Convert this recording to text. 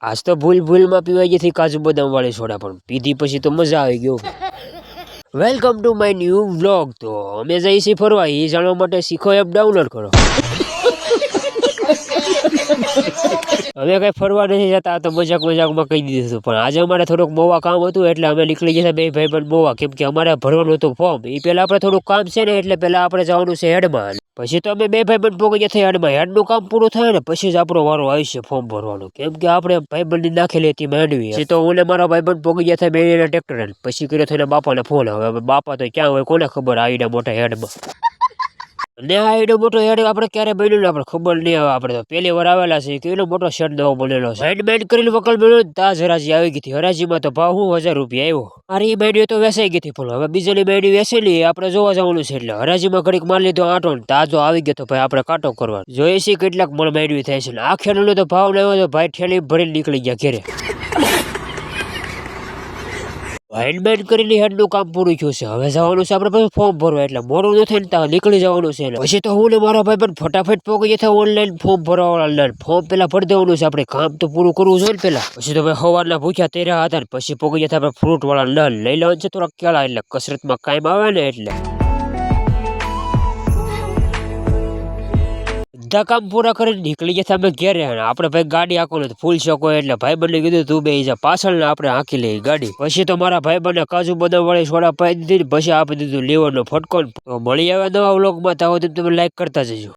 આજ તો ભૂલમાં પીવાઈ ગઈ કાજુ બદામ વાળી સોડા, પણ પીધી પછી તો મજા આવી ગયો. Welcome to my new vlog. તો અમે જઈએ છીએ ફરવા, એ જાણવા માટે શીખો એપ ડાઉનલોડ કરો. અમે કઈ ફરવા નથી જતા, તો મજાકમાં કહી દીધું. પણ આજે અમારે થોડુંક મોવા કામ હતું, એટલે અમે નીકળી ગયા બે ભાઈ બંધ મોવા, કેમ કે અમારે ભરવાનું હતું ફોર્મ. એ પેલા આપણે થોડુંક કામ છે ને, એટલે પેલા આપણે જવાનું છે હેડમાં. પછી તો અમે બે ભાઈ બંધ પોગી ગયા હેડમાં. હેડનું કામ પૂરું થાય ને પછી જ આપણો વારો આવશે ફોર્મ ભરવાનું, કેમ કે આપણે ભાઈ બંધ નાખેલી હતી માંડવી. પછી તો હું ને મારા ભાઈ બંધ પોગી ગયા બે ટ્રેક્ટર. પછી કર્યો થઈને બાપાને ફોન. હવે બાપા તો ક્યાં હોય કોને ખબર, આવીને મોટા હેડમાં. ને આ એડો મોટો હેડ આપણે ક્યારે બન્યું આપણે ખબર નહીં આવે. આપણે તો પહેલી વાર આવેલા છે, કેટલો મોટો શેડ નવો બનેલો છે. મેન્ડ કરીને વકલ બન્યો, તાજ હરાજી આવી ગઈ હતી. હરાજીમાં તો ભાવ હું 1000 રૂપિયા આવ્યો. અરે એ મેન્ડીઓ તો વેચાઈ ગઈ હતી, પણ હવે બીજાની મેન્ડી વેચેલી આપણે જોવા જવાનું છે. એટલે હરાજીમાં ઘડીક માર લીધો આટો, તાજો આવી ગયો તો ભાઈ આપણે કાંટો કરવા જોઈએ છીએ કેટલાક મણ મેન્ડી થાય છે. આ ખેડૂતનો તો ભાવ ન આવ્યો તો ભાઈ ઠેલી ભરીને નીકળી ગયા ઘેરે. હેન્ડમેડ કરીને હેડનું કામ પૂરું થયું છે. હવે જવાનું છે આપણે પછી ફોર્મ ભરવા, એટલે મોડું નથી ને ત્યાં નીકળી જવાનું છે. પછી તો હું ને મારા ભાઈ પણ ફટાફટ પોગી જતા ઓનલાઈન ફોર્મ ભરવા વાળા. ફોર્મ પેલા ભરી દેવાનું છે, આપણે કામ તો પૂરું કરવું જોઈએ ને પેલા. પછી તો ભાઈ સવારના ભૂખ્યા તેર્યા હતા ને પછી પોગી જતા આપણે ફ્રૂટ વાળા નલ લઈ લેવાનું છે થોડાક કેળા, એટલે કસરતમાં કાયમ આવે ને. એટલે બધા કામ પૂરા કરીને નીકળી ગયા અમે ઘેરે. આપણે ભાઈ ગાડી આખો નથી ફૂલ શોખ હોય, એટલે ભાઈ બંને કીધું તું બે જા પાછળ ને આપણે આંકી લઈ ગાડી. પછી તો મારા ભાઈ બંને કાજુ બદામ વાળી સોડા પાઈ દીધી, પછી આપી દીધું લીવરનો ફટકો. તો મળી આવે નવા વ્લોગમાં, તો તમે લાઈક કરતા જજો.